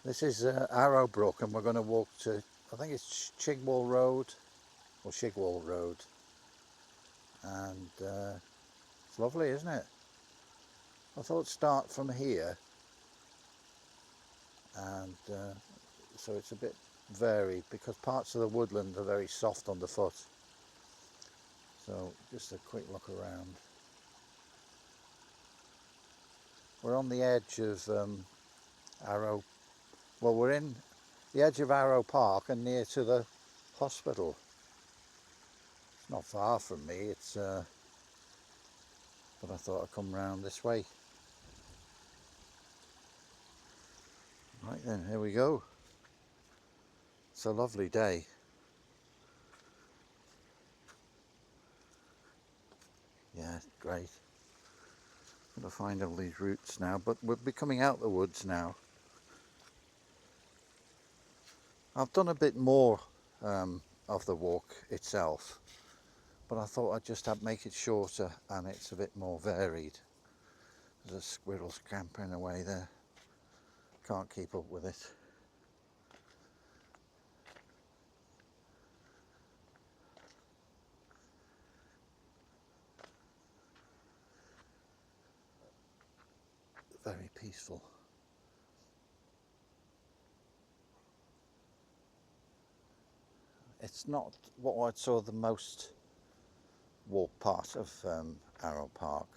This is Arrowe Brook, and we're going to walk to, I think it's Chigwell Road, or Chigwell Road, and it's lovely, isn't it? I thought start from here, and so it's a bit varied because parts of the woodland are very soft underfoot. So just a quick look around. We're on the edge of Arrowe. Well, we're in the edge of Arrowe Park and near to the hospital. It's not far from me. It's but I thought I'd come round this way. Right then, here we go. It's a lovely day. Yeah, great. I'm going to find all these routes now, but we'll be coming out the woods now. I've done a bit more of the walk itself, but I thought I'd just make it shorter and it's a bit more varied. There's a squirrel scampering away there. Can't keep up with it. Very peaceful. It's not what I saw the most walk part of Arrowe Park,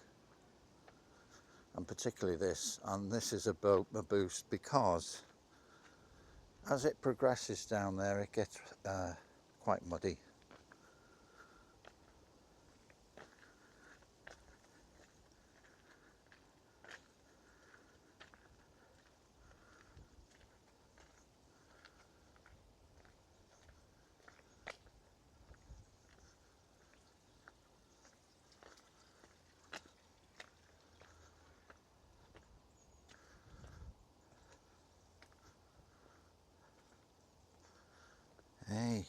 and particularly this, and this is a boost because as it progresses down there it gets quite muddy. Hey.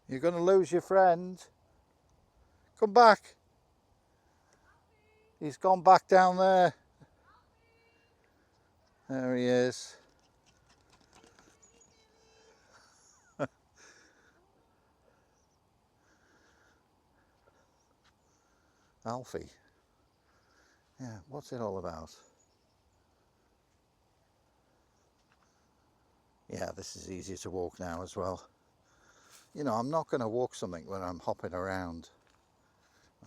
You're going to lose your friend. Come back. He's gone back down there. There he is. Alfie. Yeah, what's it all about? Yeah, this is easier to walk now as well. You know, I'm not going to walk something when I'm hopping around.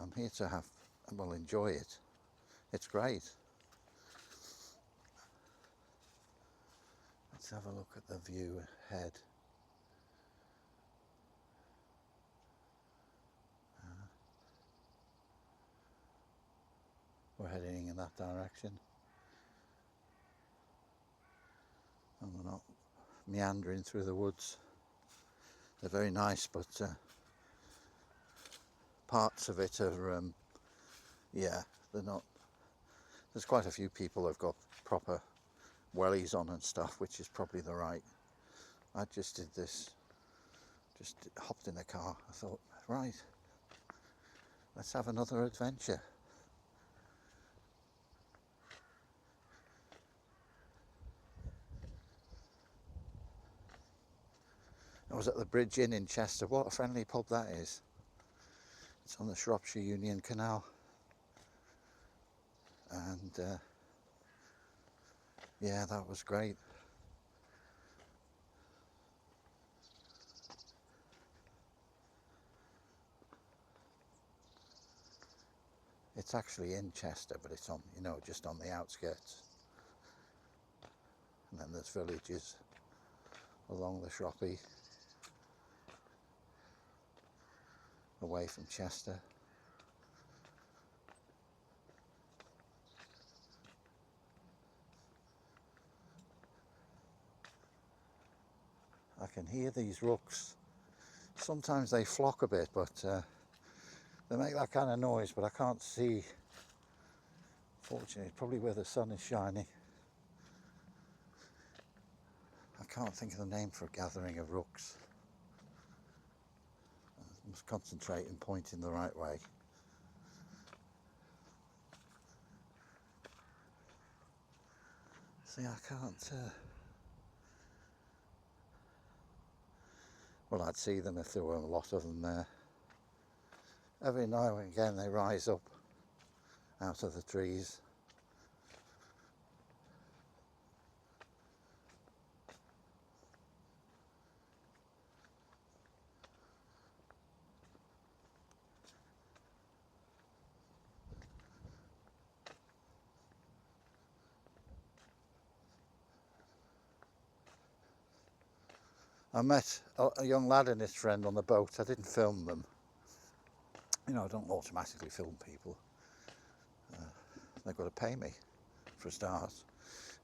I'm here to enjoy it. It's great. Let's have a look at the view ahead. We're heading in that direction. And we're not meandering through the woods. They're very nice, but parts of it are, yeah, they're not. There's quite a few people who've got proper wellies on and stuff, which is probably the right. I just did this, just hopped in the car. I thought, right, let's have another adventure. I was at the Bridge Inn in Chester. What a friendly pub that is. It's on the Shropshire Union Canal. And yeah, that was great. It's actually in Chester, but it's on, you know, just on the outskirts. And then there's villages along the Shropshire away from Chester. I can hear these rooks. Sometimes they flock a bit, but they make that kind of noise, but I can't see. Fortunately, probably where the sun is shining. can't think of the name for a gathering of rooks. I must concentrate and point in the right way. See, I can't... Well, I'd see them if there were a lot of them there. Every now and again they rise up out of the trees. I met a young lad and his friend on the boat. I didn't film them. You know, I don't automatically film people. They've got to pay me for stars.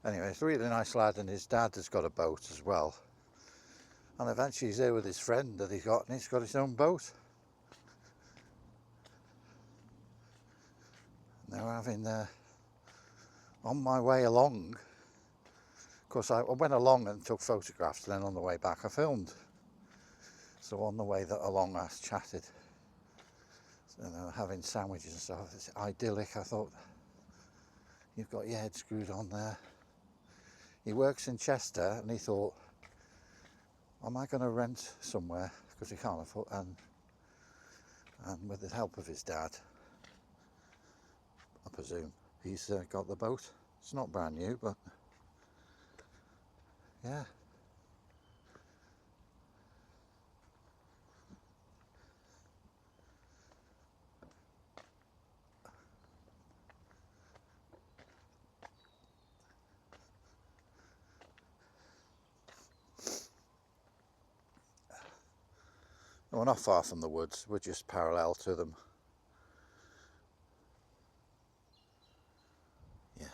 Anyway, it's a really nice lad, and his dad has got a boat as well. And eventually he's there with his friend that he's got, and he's got his own boat. And they were having, on my way along, of course I went along and took photographs, and then on the way back I filmed. So on the way along I chatted. So they were having sandwiches and stuff. It's idyllic. I thought, you've got your head screwed on there. He works in Chester, and he thought, am I going to rent somewhere? Because he can't afford, and with the help of his dad, I presume, he's got the boat. It's not brand new, but yeah. We're not far from the woods, we're just parallel to them. Yeah.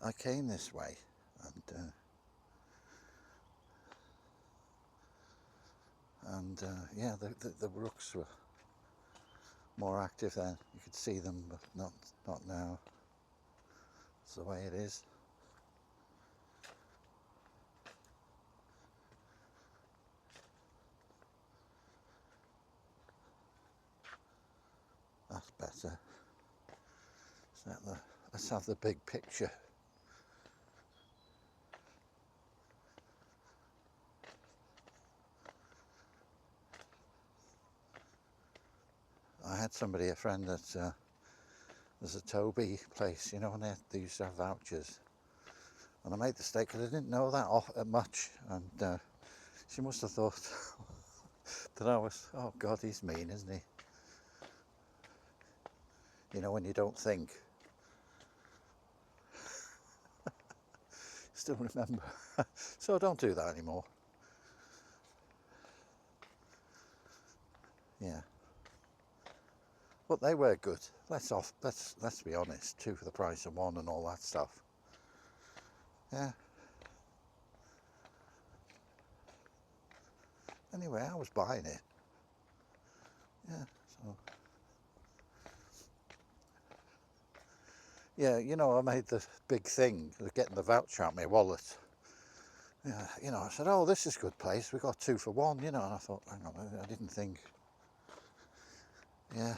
I came this way, and yeah, the rooks were more active then. You could see them, but not now. It's the way it is. That's better. Let's have the big picture. I had a friend that there's a Toby place, you know, and they used to have vouchers. And I made the mistake because I didn't know that much, and she must have thought that I was, oh God, he's mean, isn't he? You know, when you don't think. Still remember. So don't do that anymore. Yeah. But they were good. Let's be honest, 2 for the price of 1 and all that stuff. Yeah. Anyway, I was buying it. Yeah, so. Yeah, you know, I made the big thing of getting the voucher out of my wallet. Yeah, you know, I said, oh, this is a good place. We got 2 for 1, you know, and I thought, hang on, I didn't think. Yeah.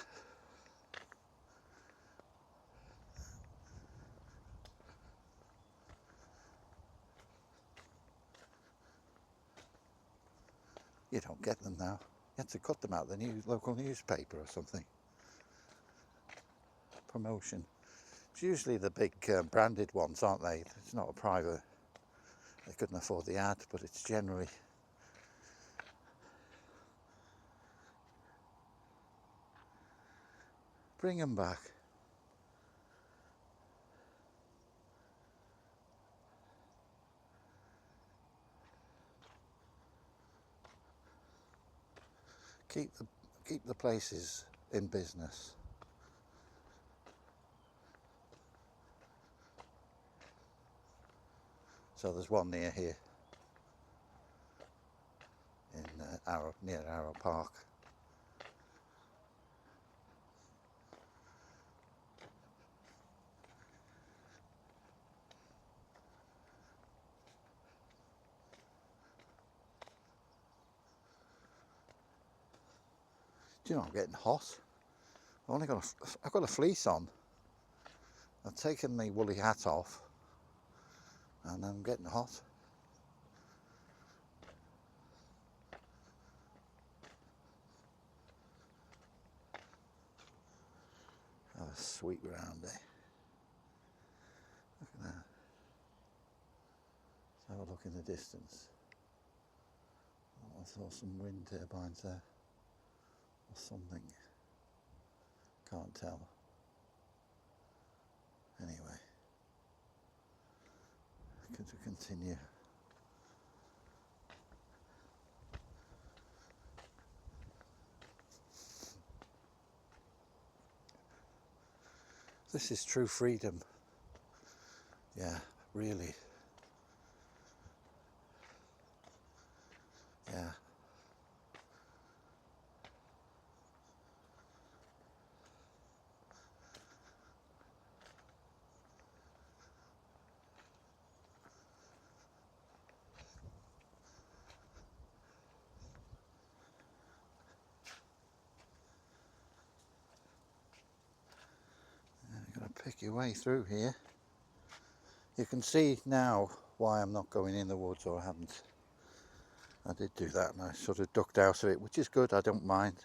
You don't get them now. You had to cut them out of the local newspaper or something. Promotion. It's usually the big branded ones, aren't they? It's not a private. They couldn't afford the ad, but it's generally. Bring them back. Keep the places in business. So there's one near here, in Arrowe, near Arrowe Park. Do you know, I'm getting hot. I've got a fleece on. I've taken my woolly hat off and I'm getting hot. Have a sweep round there. Look at that. Let's have a look in the distance. Oh, I saw some wind turbines there or something. Can't tell. Anyway, to continue. This is true freedom. Yeah, really. Yeah. You've got to pick your way through here. You can see now why I'm not going in the woods, or I haven't. I did do that and I sort of ducked out of it, which is good, I don't mind.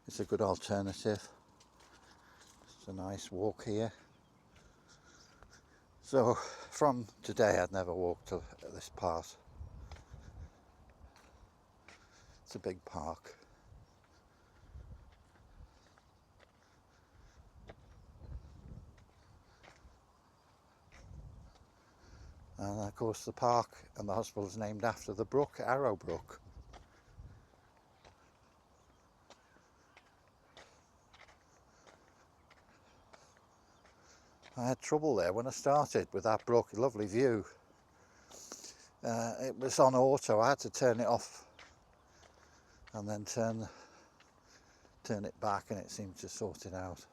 It's a good alternative. It's a nice walk here. So from today I'd never walked to this part. It's a big park. And of course the park and the hospital is named after the brook, Arrowe Brook. I had trouble there when I started with that brook, lovely view. It was on auto, I had to turn it off and then turn it back, and it seemed to sort it out.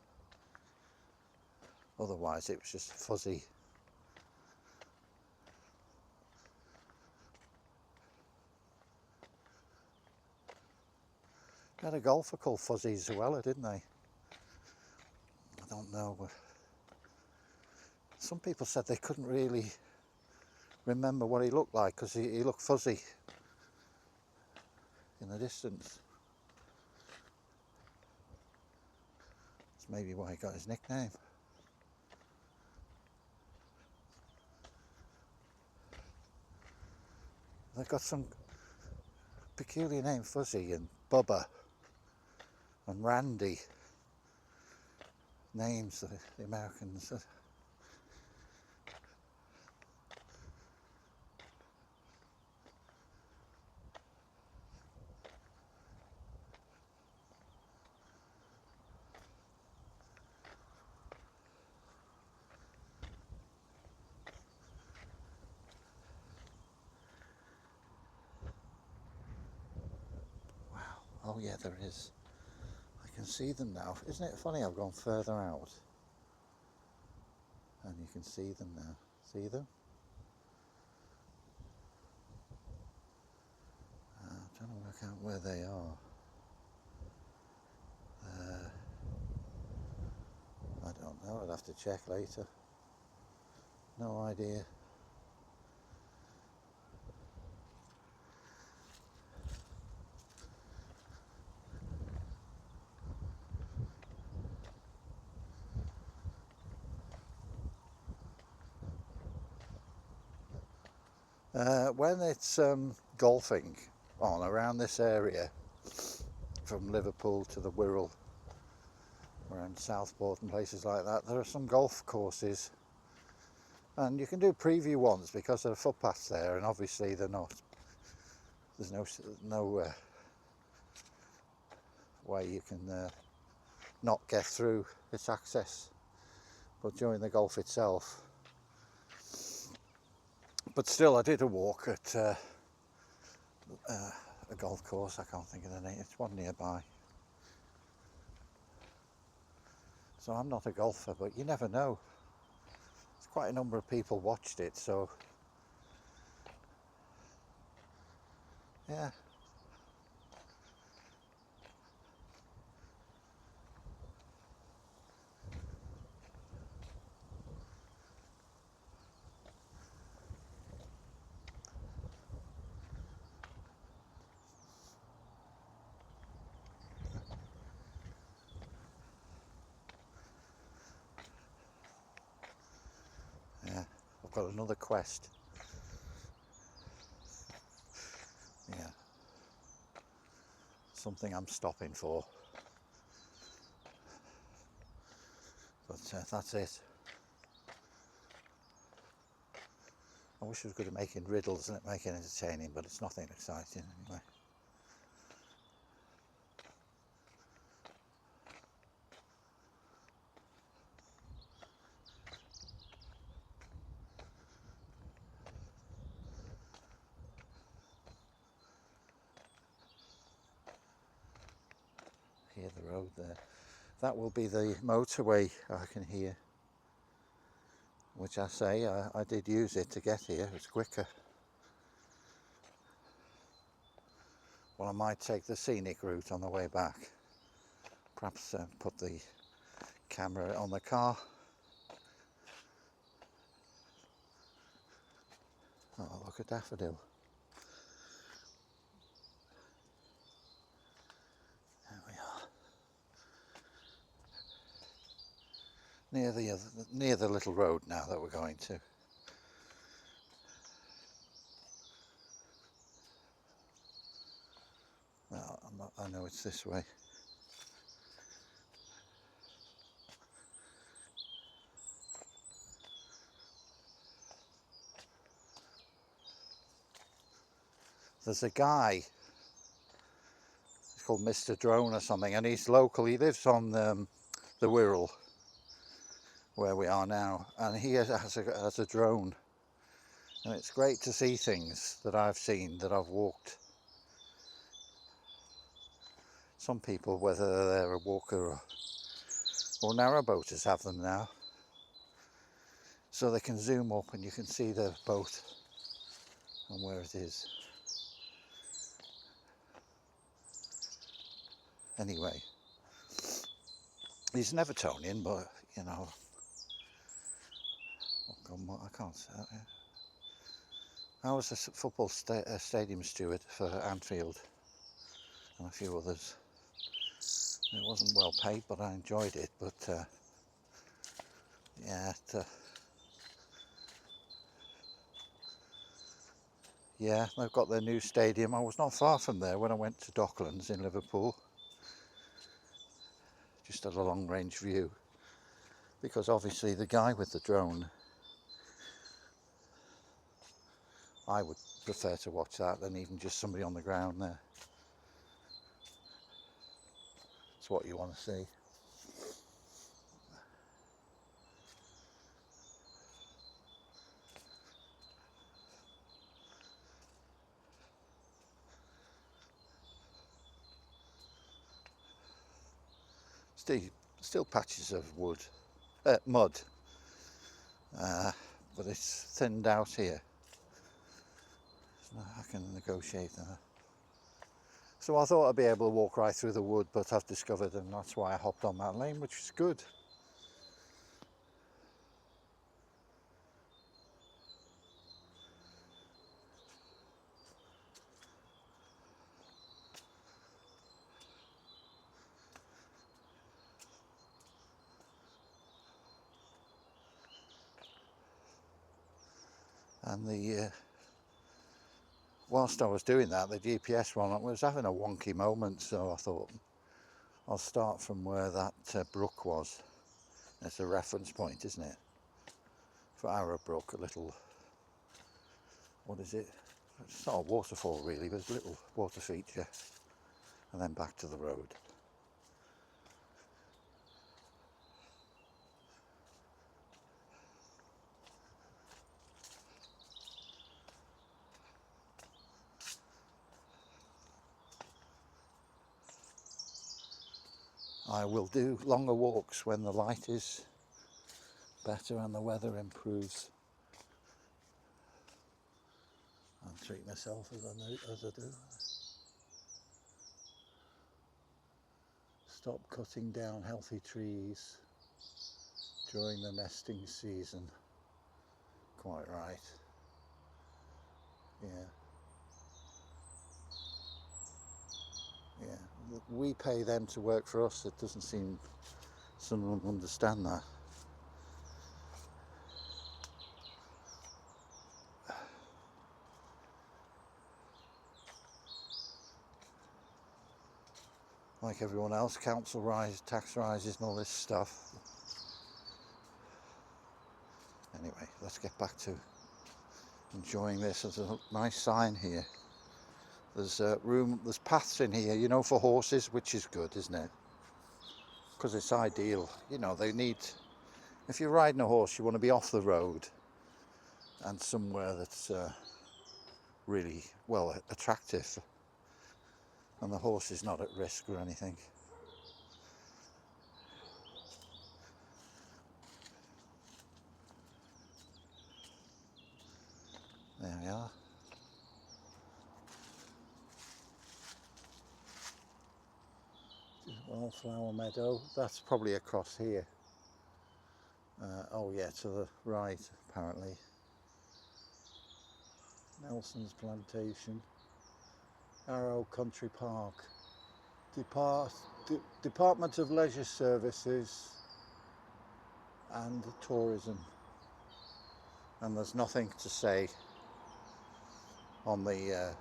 Otherwise it was just fuzzy. They had a golfer called Fuzzy Zuella, didn't they? I don't know, but some people said they couldn't really remember what he looked like because he looked fuzzy in the distance. That's maybe why he got his nickname. They've got some peculiar name, Fuzzy and Bubba and Randy. Names that the Americans. Wow. Oh yeah, there is. I can see them now. Isn't it funny? I've gone further out and you can see them now. See them? I'm trying to work out where they are. I don't know, I'll have to check later. No idea. When it's golfing on around this area, from Liverpool to the Wirral, around Southport and places like that, there are some golf courses, and you can do preview ones because there are footpaths there, and obviously they're not. There's no way you can not get through its access, but during the golf itself. But still, I did a walk at a golf course. I can't think of the name. It's one nearby. So I'm not a golfer, but you never know. There's quite a number of people watched it, so yeah. got another quest. Yeah. Something I'm stopping for. But that's it. I wish I was good at making riddles and make it entertaining, but it's nothing exciting anyway. Hear the road there. That will be the motorway I can hear. Which I say, I did use it to get here, it's quicker. Well, I might take the scenic route on the way back. Perhaps put the camera on the car. Oh, look at daffodil. There we are. Near the little road now that we're going to. Well, I know it's this way. There's a guy, he's called Mr. Drone or something, and he's local. He lives on the Wirral, where we are now, and he has a drone. And it's great to see things that I've seen, that I've walked. Some people, whether they're a walker or narrowboaters, have them now. So they can zoom up and you can see the boat and where it is. Anyway, he's an Evertonian, but you know, I can't say that. I was a football stadium steward for Anfield and a few others. It wasn't well paid, but I enjoyed it. But yeah, they've got their new stadium. I was not far from there when I went to Docklands in Liverpool. Just had a long range view, because obviously the guy with the drone, I would prefer to watch that than even just somebody on the ground there. It's what you want to see. Still patches of mud, but it's thinned out here. So I can negotiate that. So I thought I'd be able to walk right through the wood, but I've discovered, and that's why I hopped on that lane, which is good. And whilst I was doing that, the GPS one was having a wonky moment, so I thought I'll start from where that brook was. It's a reference point, isn't it? For Arrowe Brook, a little, what is it? It's not a waterfall really, but it's a little water feature. And then back to the road. I will do longer walks when the light is better and the weather improves. I'll treat myself as I do. Stop cutting down healthy trees during the nesting season. Quite right. Yeah. Yeah. We pay them to work for us. It doesn't seem someone will understand that. like everyone else, council rise, tax rises and all this stuff. Anyway, let's get back to enjoying this. There's a nice sign here. There's room, there's paths in here, you know, for horses, which is good, isn't it? Because it's ideal. You know, they need, if you're riding a horse, you want to be off the road and somewhere that's really, well, attractive, and the horse is not at risk or anything. There we are. Wallflower meadow. That's probably across here. Oh yeah, to the right apparently. Nelson's Plantation. Arrowe Country Park. Department of Leisure Services and Tourism. And there's nothing to say on the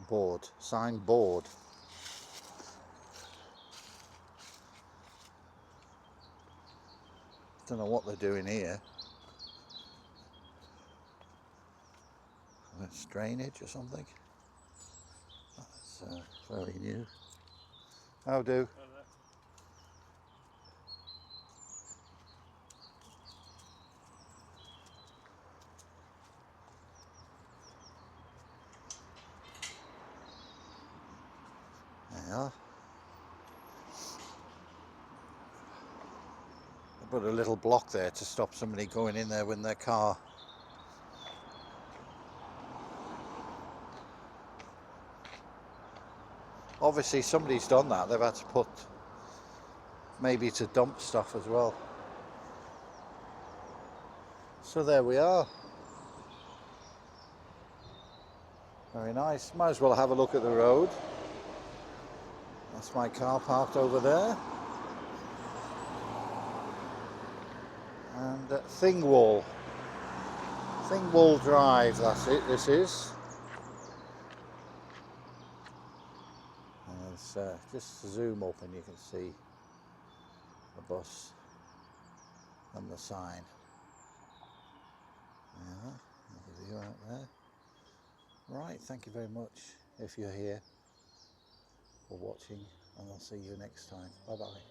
board, signed board. Don't know what they're doing here. That's drainage or something. That's very new. How do? There you are. They put a little block there to stop somebody going in there with their car. Obviously somebody's done that. They've had to put, maybe to dump stuff as well. So there we are. Very nice. Might as well have a look at the road. That's my car parked over there. And Thingwall. Thingwall Drive, that's it, this is. And it's, just zoom up and you can see the bus and the sign. Yeah, there's a view out there. Right, thank you very much if you're here for watching, and I'll see you next time. Bye bye.